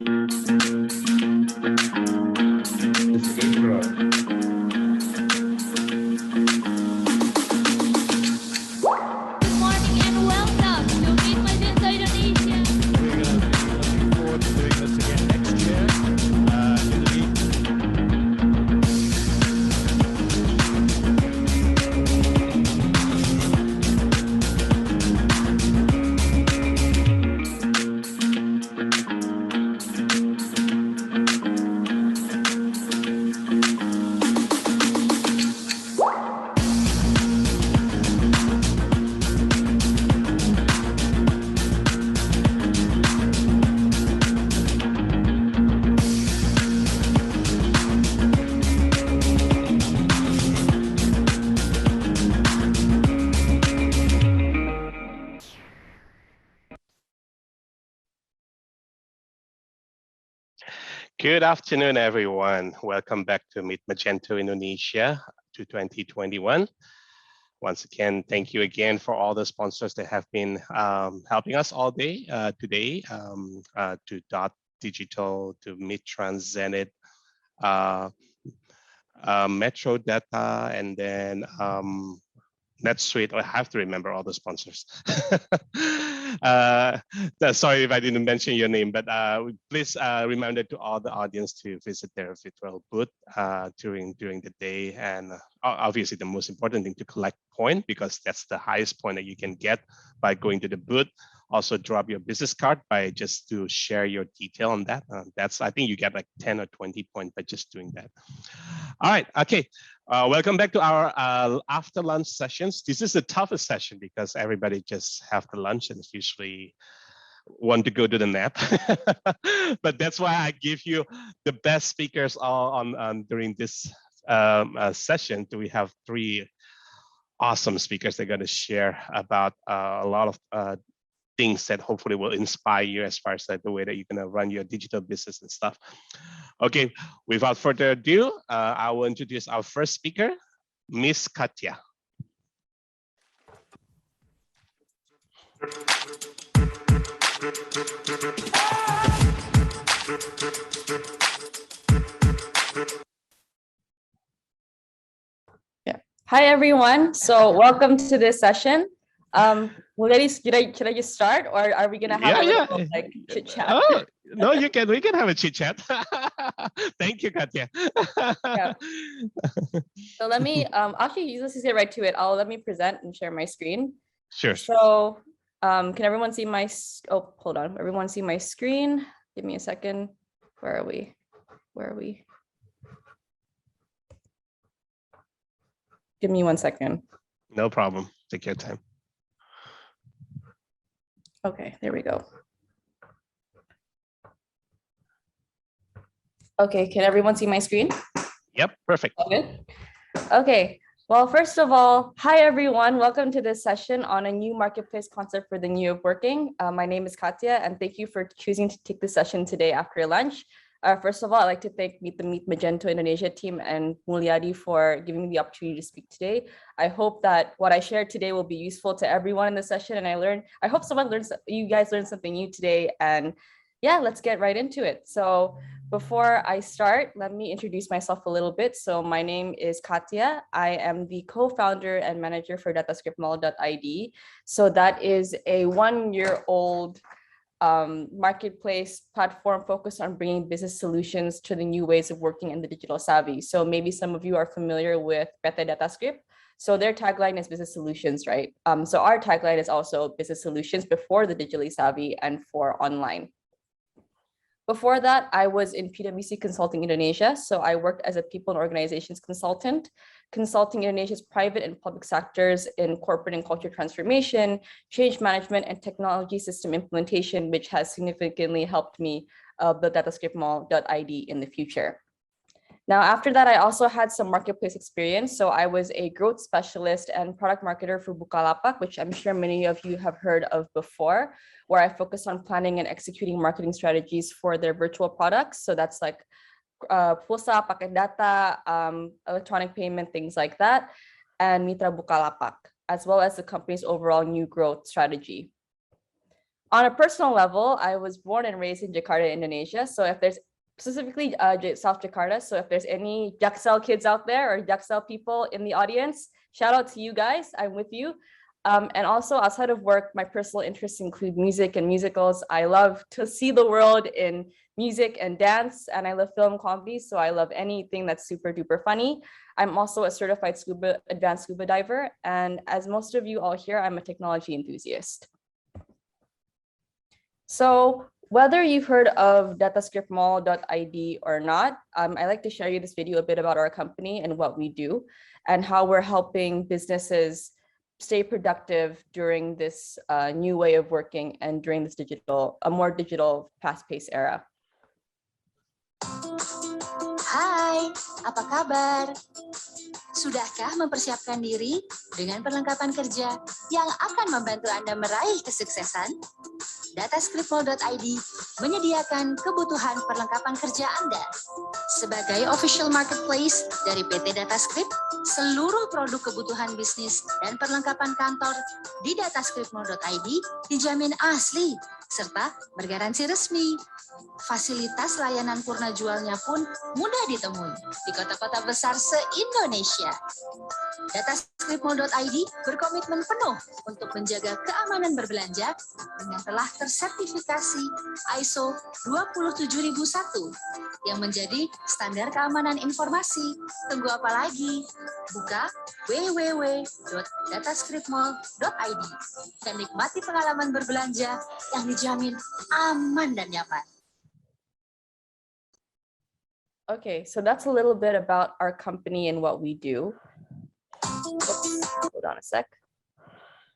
morning and welcome to Meet Magento Indonesia. We're going to be looking forward to doing this again next year. Good afternoon, everyone. Welcome back to Meet Magento Indonesia to 2021. Once again, thank you again for all the sponsors that have been helping us all day today, to Dot Digital, to Mitran Zenit, Metro Data, and then NetSuite. I have to remember all the sponsors. Sorry if I didn't mention your name, but please reminder to all the audience to visit their virtual booth during the day, and obviously the most important thing, to collect point, because that's the highest point that you can get by going to the booth. Also drop your business card by just to share your detail on that. I think you get like 10 or 20 points by just doing that. All right, okay. Welcome back to our after lunch sessions. This is the toughest session because everybody just have the lunch and it's usually want to go to the nap. But that's why I give you the best speakers all on during this session. We have three awesome speakers. They're going to share about a lot of things that hopefully will inspire you as far as like the way that you're going to run your digital business and stuff. Okay, without further ado, I will introduce our first speaker, Miss Katya. Yeah. Hi, everyone. So welcome to this session. Ladies, should I just start, or are we gonna have a little like chit chat? Oh, no, we can have a chit chat. Thank you, Katya. Yeah. So let me actually let's just get right to it. Let me present and share my screen. Sure. So can everyone see my hold on, everyone see my screen? Give me a second. Where are we? Give me 1 second. No problem. Take your time. Okay, there we go. Okay, can everyone see my screen? Yep, perfect. Okay. Okay. Well, first of all, hi everyone. Welcome to this session on a new marketplace concept for the new way of working. My name is Katya, and thank you for choosing to take this session today after lunch. First of all, I'd like to thank the Meet Magento Indonesia team and Mulyadi for giving me the opportunity to speak today. I hope that what I shared today will be useful to everyone in the session, and I hope you guys learned something new today. And yeah, let's get right into it. So before I start, let me introduce myself a little bit. So my name is Katya. I am the co-founder and manager for datascriptmall.id. So that is a 1-year-old marketplace platform focused on bringing business solutions to the new ways of working in the digital savvy. So maybe some of you are familiar with PT Datascript. So their tagline is business solutions, right? So our tagline is also business solutions before the digitally savvy and for online. Before that, I was in PwC Consulting Indonesia. So I worked as a people and organizations consultant, consulting Indonesia's private and public sectors in corporate and culture transformation, change management, and technology system implementation, which has significantly helped me build datascriptmall.id in the future. Now, after that, I also had some marketplace experience. So I was a growth specialist and product marketer for Bukalapak, which I'm sure many of you have heard of before, where I focus on planning and executing marketing strategies for their virtual products. So that's like pulsa, paket data, electronic payment, things like that, and Mitra Bukalapak, as well as the company's overall new growth strategy. On a personal level, I was born and raised in Jakarta, Indonesia. So if there's specifically South Jakarta, so if there's any Jaksel kids out there or Jaksel people in the audience, shout out to you guys. I'm with you. And also outside of work, my personal interests include music and musicals. I love to see the world in music and dance, and I love film comedy. So I love anything that's super duper funny. I'm also a certified advanced scuba diver. And as most of you all here, I'm a technology enthusiast. So whether you've heard of datascriptmall.id or not, I'd like to share you this video a bit about our company and what we do and how we're helping businesses stay productive during this new way of working and during this more digital, fast-paced era. Hai, apa kabar? Sudahkah mempersiapkan diri dengan perlengkapan kerja yang akan membantu Anda meraih kesuksesan? Datascriptmall.id menyediakan kebutuhan perlengkapan kerja Anda. Sebagai official marketplace dari PT Datascript, seluruh produk kebutuhan bisnis dan perlengkapan kantor di datascriptmall.id dijamin asli serta bergaransi resmi. Fasilitas layanan purna jualnya pun mudah ditemui di kota-kota besar se-Indonesia. Datascriptmall.id berkomitmen penuh untuk menjaga keamanan berbelanja dengan telah tersertifikasi ISO 27001 yang menjadi standar keamanan informasi. Tunggu apa lagi? Buka www.datascriptmall.id dan nikmati pengalaman berbelanja yang dijamin aman dan nyaman. Okay, so that's a little bit about our company and what we do. Oops, hold on a sec.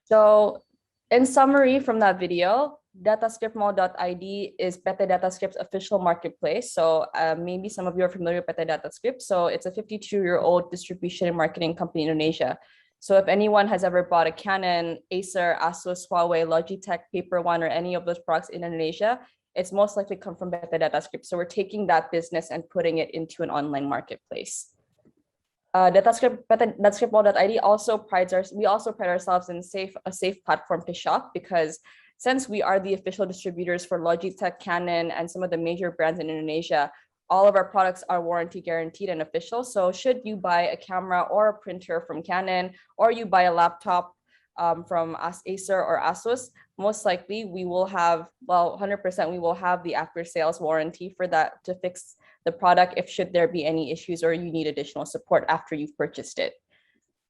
So in summary from that video, datascriptmall.id is PT Datascript's official marketplace. So maybe some of you are familiar with PT Datascript. So it's a 52-year-old distribution and marketing company in Indonesia. So if anyone has ever bought a Canon, Acer, Asus, Huawei, Logitech, Paper One, or any of those products in Indonesia, it's most likely come from PT Datascript. So we're taking that business and putting it into an online marketplace. Datascriptmall.id also pride ourselves in a safe platform to shop, because since we are the official distributors for Logitech, Canon, and some of the major brands in Indonesia, all of our products are warranty guaranteed and official. So should you buy a camera or a printer from Canon, or you buy a laptop from Acer or Asus, most likely we will have, 100% we will have the after sales warranty for that to fix the product if should there be any issues or you need additional support after you've purchased it.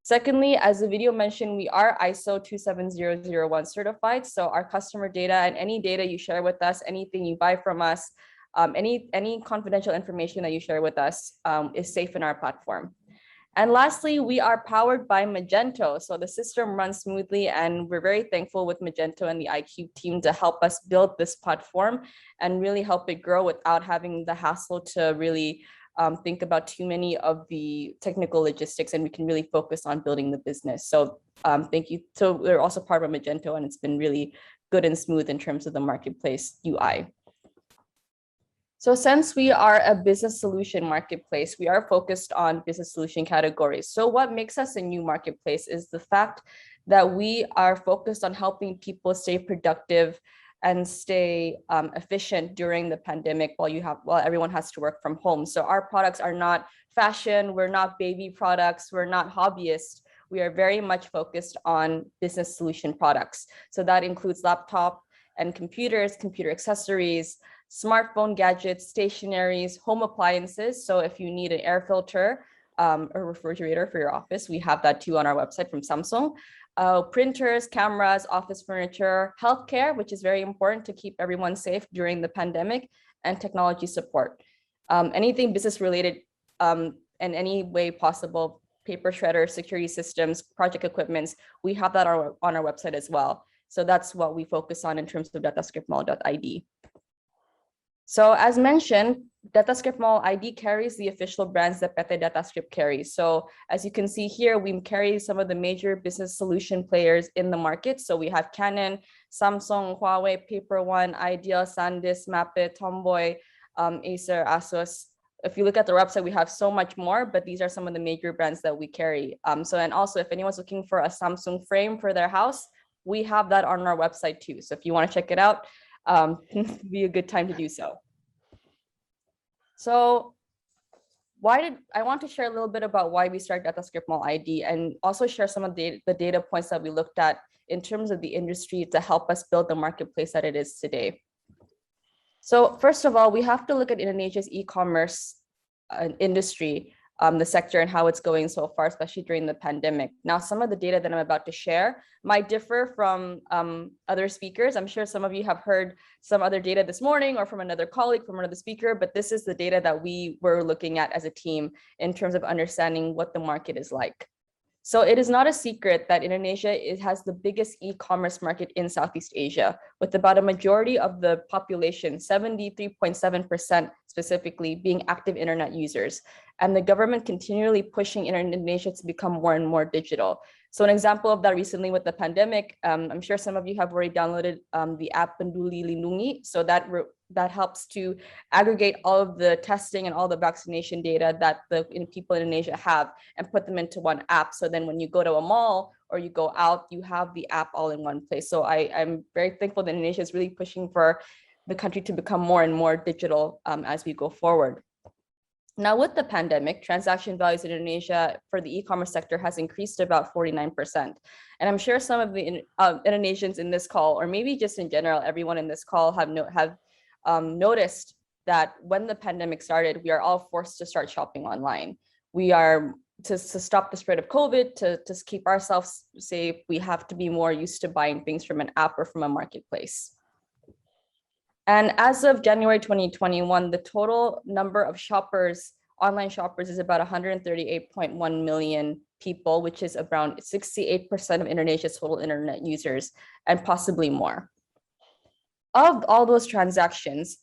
Secondly, as the video mentioned, we are ISO 27001 certified. So our customer data and any data you share with us, anything you buy from us, any confidential information that you share with us is safe in our platform. And lastly, we are powered by Magento. So the system runs smoothly, and we're very thankful with Magento and the ICUBE team to help us build this platform and really help it grow without having the hassle to really think about too many of the technical logistics, and we can really focus on building the business. So thank you. So we're also part of Magento, and it's been really good and smooth in terms of the marketplace UI. So since we are a business solution marketplace, we are focused on business solution categories. So what makes us a new marketplace is the fact that we are focused on helping people stay productive and stay efficient during the pandemic while everyone has to work from home. So our products are not fashion, we're not baby products, we're not hobbyists. We are very much focused on business solution products. So that includes laptop and computers, computer accessories, smartphone gadgets, stationaries, home appliances. So if you need an air filter or refrigerator for your office, we have that too on our website from Samsung. Printers, cameras, office furniture, healthcare, which is very important to keep everyone safe during the pandemic, and technology support. Anything business related in any way possible, paper shredders, security systems, project equipments, we have that on our website as well. So that's what we focus on in terms of datascriptmall.id. So as mentioned, datascriptmall.id carries the official brands that PT Datascript carries. So as you can see here, we carry some of the major business solution players in the market. So we have Canon, Samsung, Huawei, Paper One, Ideal, SanDisk, Mapit, Tomboy, Acer, Asus. If you look at the website, we have so much more, but these are some of the major brands that we carry. And also if anyone's looking for a Samsung frame for their house, we have that on our website too. So if you want to check it out, it'd be a good time to do so. So I want to share a little bit about why we started DataScript Mall ID, and also share some of the data points that we looked at in terms of the industry to help us build the marketplace that it is today. So first of all, we have to look at Indonesia's e-commerce industry, the sector, and how it's going so far, especially during the pandemic. Now, some of the data that I'm about to share might differ from other speakers. I'm sure some of you have heard some other data this morning or from another colleague, from another speaker, but this is the data that we were looking at as a team in terms of understanding what the market is like. So it is not a secret that Indonesia has the biggest e-commerce market in Southeast Asia, with about a majority of the population, 73.7% specifically, being active internet users, and the government continually pushing Indonesia to become more and more digital. So an example of that recently with the pandemic, I'm sure some of you have already downloaded the app Peduli Lindungi. So that helps to aggregate all of the testing and all the vaccination data that the people in Indonesia have and put them into one app. So then when you go to a mall or you go out, you have the app all in one place. So I'm very thankful that Indonesia is really pushing for the country to become more and more digital as we go forward. Now, with the pandemic, transaction values in Indonesia for the e-commerce sector has increased about 49%. And I'm sure some of the Indonesians in this call, or maybe just in general, everyone in this call have noticed that when the pandemic started, we are all forced to start shopping online. We are, to stop the spread of COVID, to keep ourselves safe, we have to be more used to buying things from an app or from a marketplace. And as of January 2021, the total number of shoppers, online shoppers, is about 138.1 million people, which is around 68% of Indonesia's total internet users, and possibly more. Of all those transactions,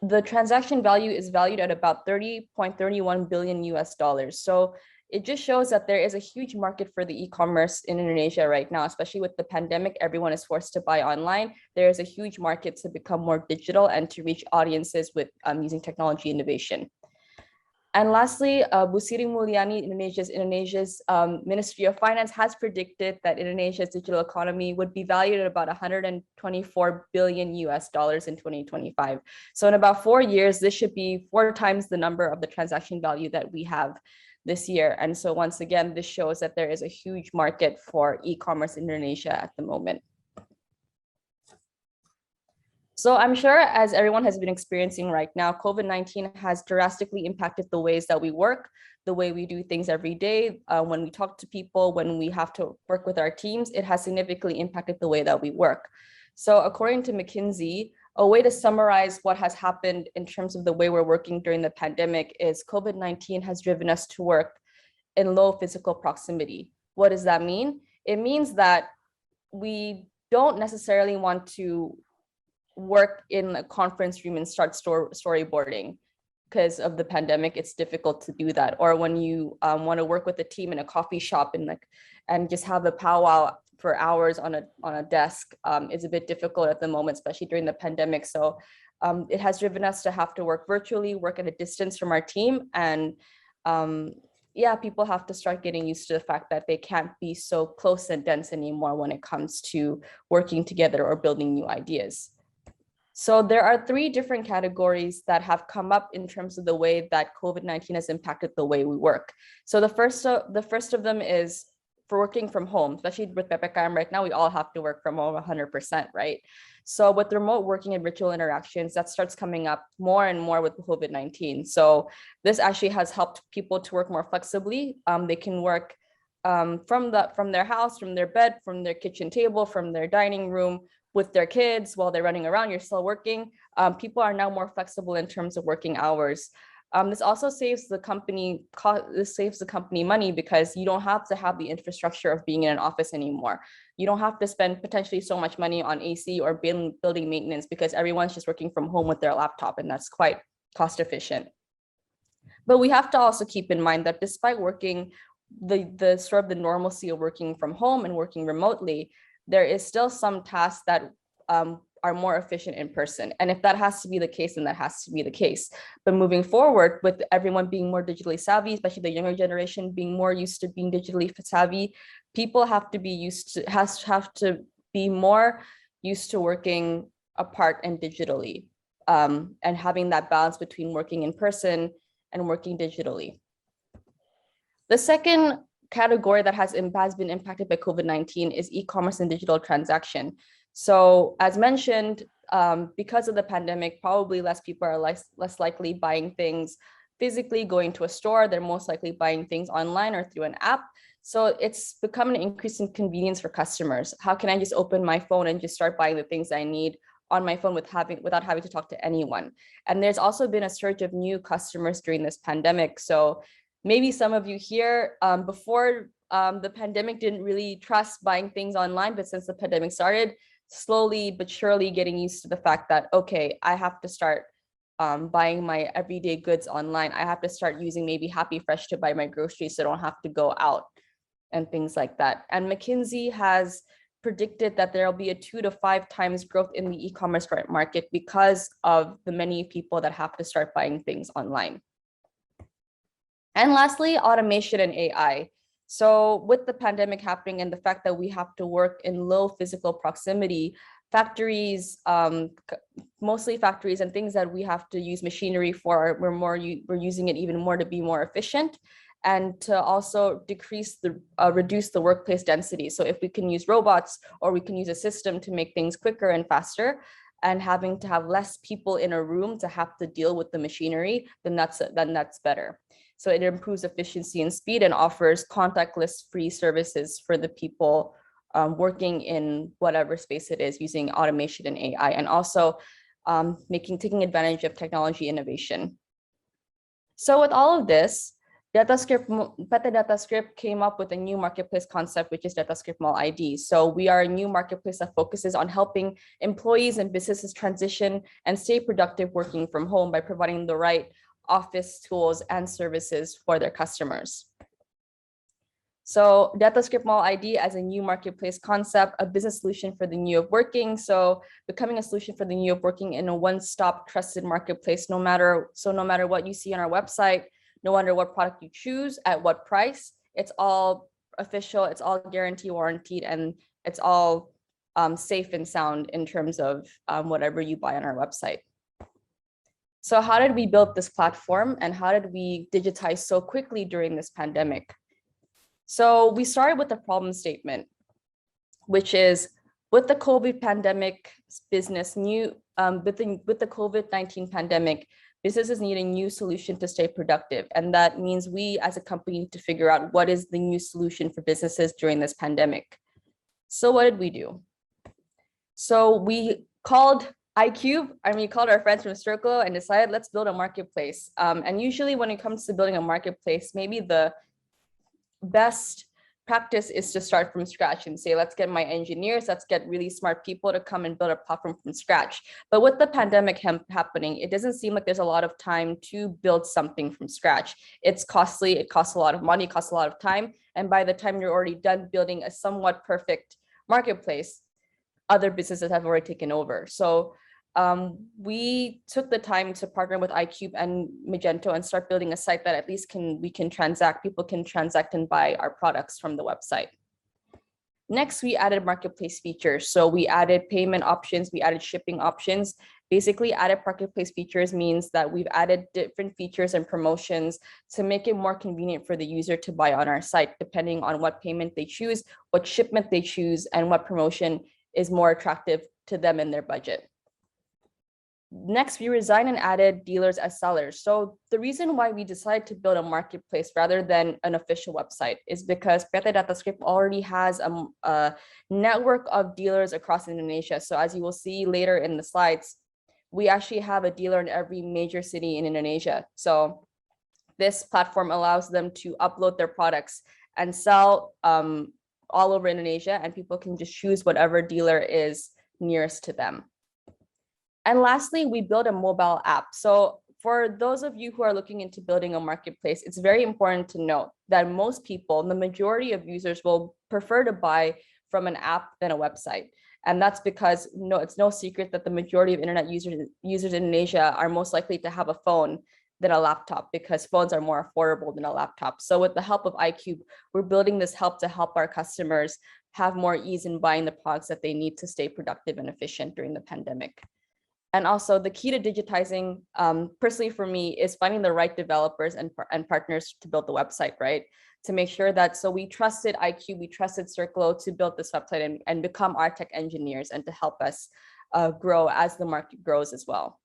the transaction value is valued at about 30.31 billion US dollars. So it just shows that there is a huge market for the e-commerce in Indonesia right now, especially with the pandemic. Everyone is forced to buy online. There is a huge market to become more digital and to reach audiences with using technology innovation. And lastly, Bu Sri Mulyani, Indonesia's Ministry of Finance, has predicted that Indonesia's digital economy would be valued at about 124 billion US dollars in 2025. So in about 4 years, this should be 4 times the number of the transaction value that we have this year. And so once again, this shows that there is a huge market for e-commerce in Indonesia at the moment. So I'm sure, as everyone has been experiencing right now, COVID-19 has drastically impacted the ways that we work, the way we do things every day. When we talk to people, when we have to work with our teams, it has significantly impacted the way that we work. So according to McKinsey, a way to summarize what has happened in terms of the way we're working during the pandemic is COVID-19 has driven us to work in low physical proximity. What does that mean? It means that we don't necessarily want to work in a conference room and start storyboarding. Because of the pandemic, it's difficult to do that. Or when you want to work with a team in a coffee shop and just have a powwow for hours on a desk, is a bit difficult at the moment, especially during the pandemic. So it has driven us to have to work virtually, work at a distance from our team. And yeah, people have to start getting used to the fact that they can't be so close and dense anymore when it comes to working together or building new ideas. So there are 3 different categories that have come up in terms of the way that COVID-19 has impacted the way we work. So the first of them is for working from home, especially with PPKM right now, we all have to work from home 100%, right? So with remote working and virtual interactions, that starts coming up more and more with COVID-19. So this actually has helped people to work more flexibly. They can work from their house, from their bed, from their kitchen table, from their dining room, with their kids while they're running around, you're still working. People are now more flexible in terms of working hours. This also saves the company money because you don't have to have the infrastructure of being in an office anymore. You don't have to spend potentially so much money on AC or building maintenance because everyone's just working from home with their laptop, and that's quite cost efficient. But we have to also keep in mind that despite working the sort of the normalcy of working from home and working remotely, there is still some tasks that are more efficient in person. And if that has to be the case, then that has to be the case. But moving forward, with everyone being more digitally savvy, especially the younger generation being more used to being digitally savvy, people have to be have to be more used to working apart and digitally, and having that balance between working in person and working digitally. The second category that has been impacted by COVID-19 is e-commerce and digital transaction. So as mentioned, because of the pandemic, probably less people are less likely buying things physically, going to a store. They're most likely buying things online or through an app. So it's become an increase in convenience for customers. How can I just open my phone and just start buying the things I need on my phone without having to talk to anyone? And there's also been a surge of new customers during this pandemic. So maybe some of you here before the pandemic didn't really trust buying things online, but since the pandemic started, slowly but surely getting used to the fact that, okay, I have to start buying my everyday goods online. I have to start using maybe Happy Fresh to buy my groceries so I don't have to go out and things like that. And McKinsey has predicted that there will be a 2 to 5 times growth in the e-commerce market because of the many people that have to start buying things online. And lastly, automation and AI. So with the pandemic happening and the fact that we have to work in low physical proximity, factories, mostly factories and things that we have to use machinery for, we're using it even more to be more efficient and to also reduce the workplace density. So if we can use robots or we can use a system to make things quicker and faster, and having to have less people in a room to have to deal with the machinery, then that's better. So it improves efficiency and speed and offers contactless free services for the people working in whatever space it is using automation and AI, and also taking advantage of technology innovation. So with all of this, PT DataScript came up with a new marketplace concept, which is DataScript Mall ID. So we are a new marketplace that focuses on helping employees and businesses transition and stay productive working from home by providing the right office tools and services for their customers. So DataScript Mall ID as a new marketplace concept, a business solution for the new of working. So becoming a solution for the new of working in a one-stop trusted marketplace, no matter what you see on our website, no matter what product you choose, at what price, it's all official, it's all guarantee warranted, and it's all safe and sound in terms of whatever you buy on our website. So how did we build this platform and how did we digitize so quickly during this pandemic? So we started with a problem statement, which is with the COVID pandemic with the COVID-19 pandemic, businesses need a new solution to stay productive. And that means we as a company need to figure out what is the new solution for businesses during this pandemic. So what did we do? So we called ICUBE, we called our friends from SIRCLO and decided let's build a marketplace. And usually when it comes to building a marketplace, maybe the best practice is to start from scratch and say, let's get my engineers, let's get really smart people to come and build a platform from scratch. But with the pandemic happening, it doesn't seem like there's a lot of time to build something from scratch. It's costly, it costs a lot of money, it costs a lot of time. And by the time you're already done building a somewhat perfect marketplace, other businesses have already taken over. So we took the time to partner with ICUBE and Magento and start building a site that at least we can transact, people can transact and buy our products from the website. Next, we added marketplace features. So we added payment options, we added shipping options. Basically, added marketplace features means that we've added different features and promotions to make it more convenient for the user to buy on our site, depending on what payment they choose, what shipment they choose, and what promotion is more attractive to them in their budget. Next, we resigned and added dealers as sellers. So the reason why we decided to build a marketplace rather than an official website is because PT DataScript already has a network of dealers across Indonesia. So as you will see later in the slides, we actually have a dealer in every major city in Indonesia. So this platform allows them to upload their products and sell all over Indonesia, and people can just choose whatever dealer is nearest to them. And lastly, we built a mobile app. So for those of you who are looking into building a marketplace, it's very important to note that most people, the majority of users, will prefer to buy from an app than a website. And that's because it's no secret that the majority of internet users in Indonesia are most likely to have a phone than a laptop, because phones are more affordable than a laptop. So with the help of ICUBE, we're building this help to help our customers have more ease in buying the products that they need to stay productive and efficient during the pandemic. And also the key to digitizing, personally for me, is finding the right developers and partners to build the website, right? To make sure that, so we trusted ICUBE, we trusted SIRCLO to build this website and become our tech engineers and to help us grow as the market grows as well.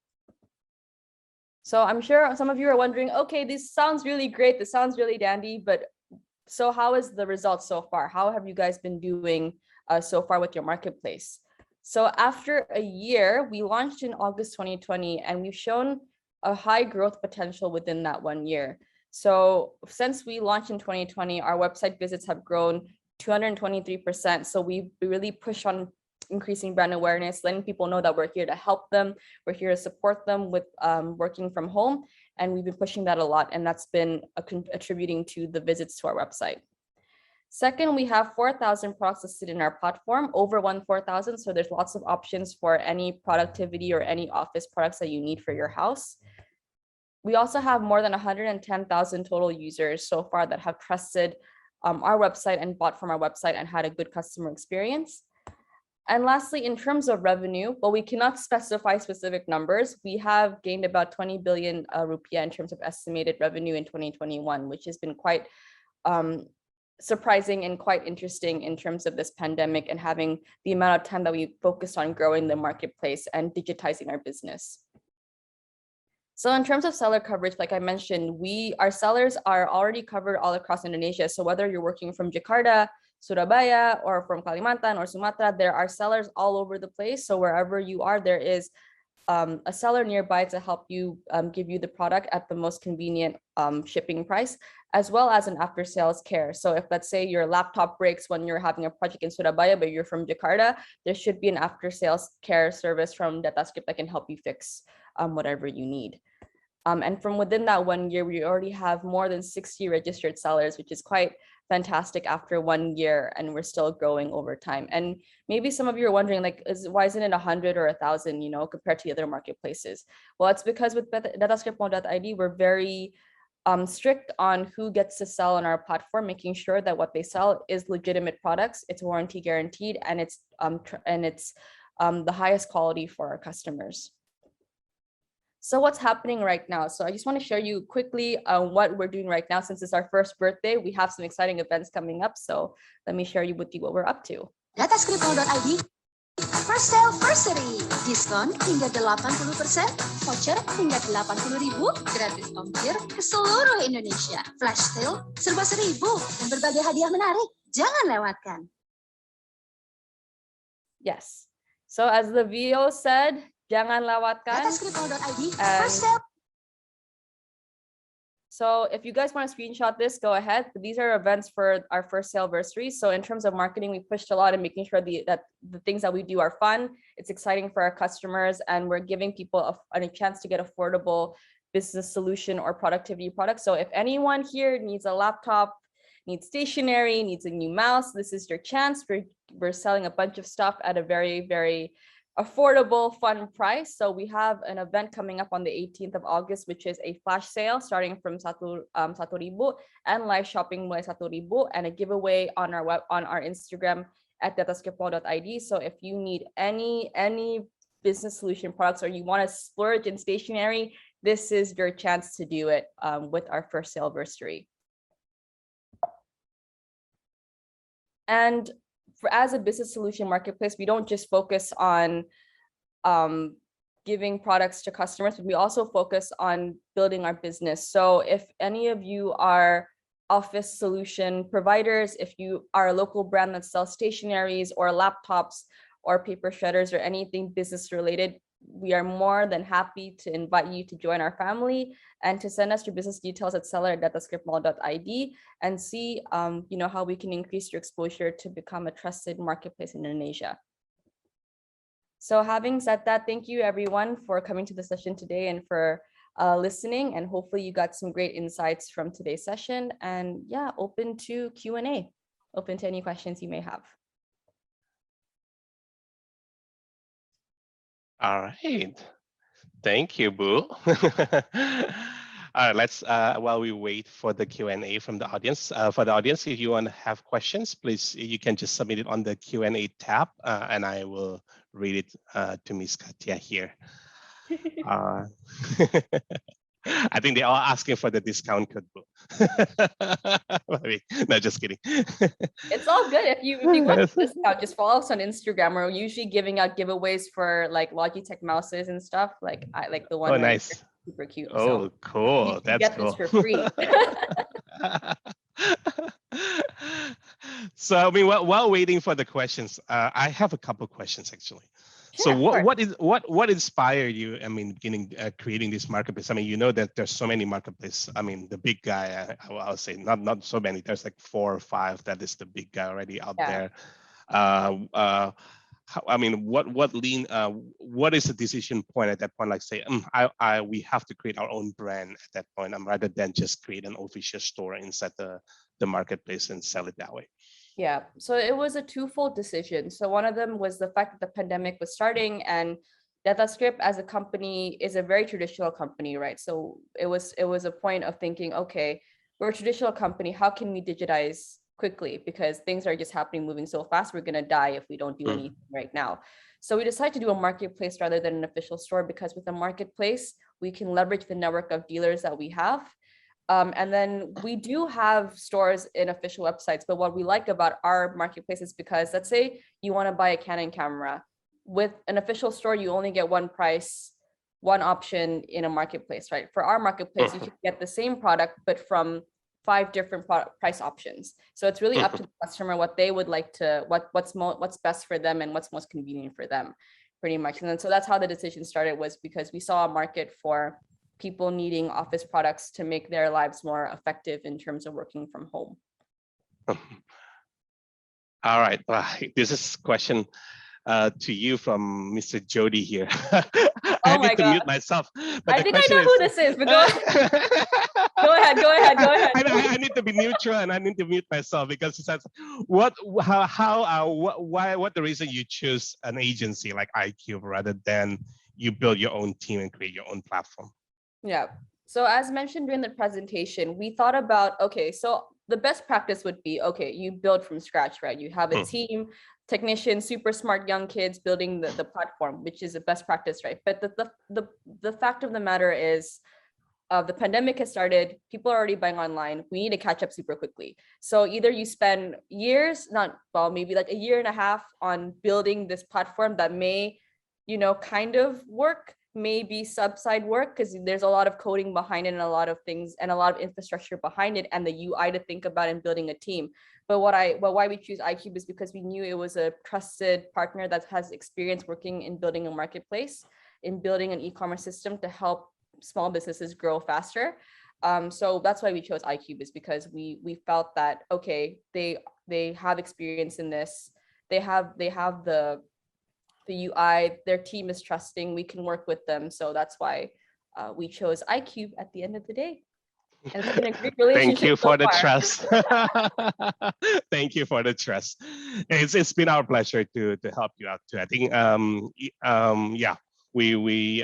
So I'm sure some of you are wondering, okay, this sounds really great, this sounds really dandy, but so how is the result so far? How have you guys been doing so far with your marketplace? So after a year, we launched in August 2020, and we've shown a high growth potential within that 1 year. So since we launched in 2020, our website visits have grown 223%. So we really push on increasing brand awareness, letting people know that we're here to help them, we're here to support them with working from home. And we've been pushing that a lot, and that's been attributing to the visits to our website. Second, we have 4,000 products listed in our platform, over 4,000. So there's lots of options for any productivity or any office products that you need for your house. We also have more than 110,000 total users so far that have trusted our website and bought from our website and had a good customer experience. And lastly, in terms of revenue, while we cannot specify specific numbers, we have gained about 20 billion rupiah in terms of estimated revenue in 2021, which has been quite surprising and quite interesting in terms of this pandemic and having the amount of time that we focused on growing the marketplace and digitizing our business. So in terms of seller coverage, like I mentioned, our sellers are already covered all across Indonesia. So whether you're working from Jakarta, Surabaya, or from Kalimantan or Sumatra, there are sellers all over the place. So wherever you are, there is a seller nearby to help you give you the product at the most convenient shipping price, as well as an after sales care. So if, let's say, your laptop breaks when you're having a project in Surabaya, but you're from Jakarta, there should be an after sales care service from DataScript that can help you fix whatever you need. And from within that 1 year, we already have more than 60 registered sellers, which is quite fantastic after 1 year, and we're still growing over time. And maybe some of you are wondering, like, why isn't it 100 or 1,000, compared to the other marketplaces? Well, it's because with datascript.id, we're very strict on who gets to sell on our platform, making sure that what they sell is legitimate products, it's warranty guaranteed, and it's the highest quality for our customers. So what's happening right now? So I just want to share you quickly what we're doing right now. Since it's our first birthday, we have some exciting events coming up. So let me share with you what we're up to. Datascript.id First Sale Versary. Diskon hingga 80%, voucher hingga 80.000, gratis ongkir ke seluruh Indonesia. Flash sale serba 1.000 dan berbagai hadiah menarik. Jangan lewatkan. Yes. So as the VO said, jangan lewatkan. Datascript.id First Sale. So if you guys want to screenshot this, go ahead. But these are events for our first saleversary. So in terms of marketing, we pushed a lot in making sure that the things that we do are fun, it's exciting for our customers, and we're giving people a chance to get affordable business solution or productivity products. So if anyone here needs a laptop, needs stationery, needs a new mouse, this is your chance. We're selling a bunch of stuff at a very, very affordable, fun price. So we have an event coming up on the 18th of August, which is a flash sale starting from 1.000 and live shopping mulai 1.000 and a giveaway on our Instagram at datascript.id. So if you need any business solution products or you want to splurge in stationery, this is your chance to do it with our first saleversary. And as a business solution marketplace, we don't just focus on giving products to customers, but we also focus on building our business. So if any of you are office solution providers, if you are a local brand that sells stationaries or laptops or paper shredders or anything business related, we are more than happy to invite you to join our family and to send us your business details at seller@datascript.id and see how we can increase your exposure to become a trusted marketplace in Indonesia. So having said that, thank you everyone for coming to the session today and for listening, and hopefully you got some great insights from today's session. And yeah, open to Q&A, open to any questions you may have. All right. Thank you, Bu. All right, let's while we wait for the Q&A from the audience. For the audience, if you want to have questions, please you can just submit it on the Q&A tab, and I will read it to Miss Katya here. I think they're all asking for the discount code. No, just kidding. It's all good. If you want the discount, just follow us on Instagram. We're usually giving out giveaways for like Logitech mouses and stuff. Like I like the one. Oh, nice. Super cute. Oh, so cool. you That's get cool. this for free. So I mean, while waiting for the questions, I have a couple questions actually. Sure, So what inspired you? I mean, beginning creating this marketplace. I mean, you know that there's so many marketplaces. I mean, the big guy. I'll say not so many. There's like 4 or 5. That is the big guy already out there. I mean, what is the decision point at that point? Like say, we have to create our own brand at that point, rather than just create an official store inside the marketplace and sell it that way. Yeah, so it was a twofold decision. So one of them was the fact that the pandemic was starting, and DataScript as a company is a very traditional company, right? So it was a point of thinking, okay, we're a traditional company. How can we digitize quickly? Because things are just happening, moving so fast. We're gonna die if we don't do anything right now. So we decided to do a marketplace rather than an official store, because with a marketplace, we can leverage the network of dealers that we have. And then we do have stores in official websites, but what we like about our marketplace is because let's say you want to buy a Canon camera. With an official store, you only get one price, one option in a marketplace, right? For our marketplace, you can get the same product, but from 5 different price options. So it's really up to the customer what they would like to, what's best for them and what's most convenient for them, pretty much. And then so that's how the decision started, was because we saw a market for people needing office products to make their lives more effective in terms of working from home. All right, this is a question to you from Mr. Jody here. I need to mute myself. But I think I know who this is, but go ahead. Go ahead. I need to be neutral and I need to mute myself, because it says, what the reason you choose an agency like ICUBE rather than you build your own team and create your own platform? Yeah. So as mentioned during the presentation, we thought about, okay, so the best practice would be, okay, you build from scratch, right? You have a team, technicians, super smart young kids building the platform, which is the best practice, right? But the fact of the matter is, the pandemic has started, people are already buying online. We need to catch up super quickly. So either you spend years, maybe like a year and a half on building this platform that may, kind of work, maybe sub-side work, because there's a lot of coding behind it and a lot of things and a lot of infrastructure behind it and the UI to think about in building a team. But why we choose ICUBE is because we knew it was a trusted partner that has experience working in building a marketplace, in building an e-commerce system to help small businesses grow faster. So that's why we chose ICUBE, is because we felt that, okay, they have experience in this. They have the UI, their team is trusting, we can work with them. So that's why we chose ICUBE at the end of the day. And it's been a great relationship. Thank you for the trust. Thank you for the trust. It's been our pleasure to help you out too. I think yeah, we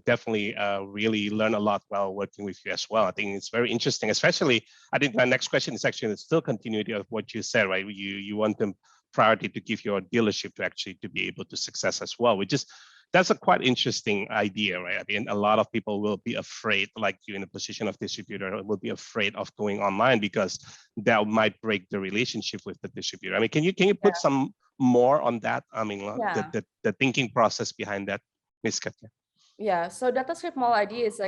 definitely really learn a lot while working with you as well. I think it's very interesting, especially I think my next question is actually still continuity of what you said, right? You want them priority to give your dealership to be able to success as well, which is that's a quite interesting idea, right? I mean, a lot of people will be afraid, like you in a position of distributor, will be afraid of going online because that might break the relationship with the distributor. I mean, can you put some more on that? I mean, the thinking process behind that, Ms. Katya? Yeah, so DataScript Mall ID is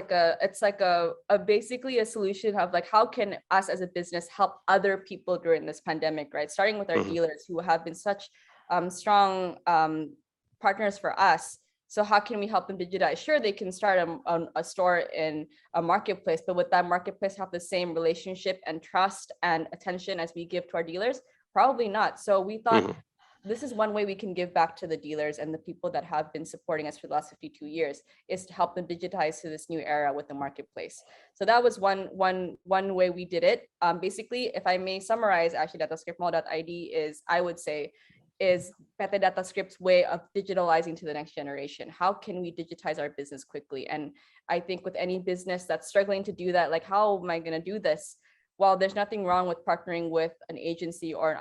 basically a solution of like, how can us as a business help other people during this pandemic, right? Starting with our dealers who have been such strong partners for us. So how can we help them digitize? Sure, they can start a store in a marketplace, but would that marketplace have the same relationship and trust and attention as we give to our dealers? Probably not. So we thought, this is one way we can give back to the dealers and the people that have been supporting us for the last 52 years, is to help them digitize to this new era with the marketplace. So that was one way we did it. Basically, if I may summarize, actually, DataScriptMall.id is, I would say, is PT Data Script's way of digitalizing to the next generation. How can we digitize our business quickly? And I think with any business that's struggling to do that, like, how am I going to do this? Well, there's nothing wrong with partnering with an agency or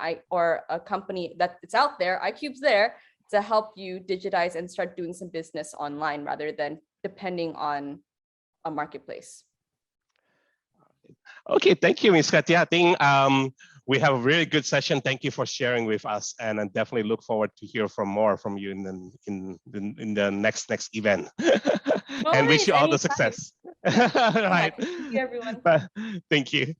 a company that it's out there, ICUBE's there, to help you digitize and start doing some business online rather than depending on a marketplace. Okay, thank you, Ms. Katya. I think we have a really good session. Thank you for sharing with us, and I definitely look forward to hear more from you in the next event. And wish you all the success. Right. Thank you, everyone. Thank you.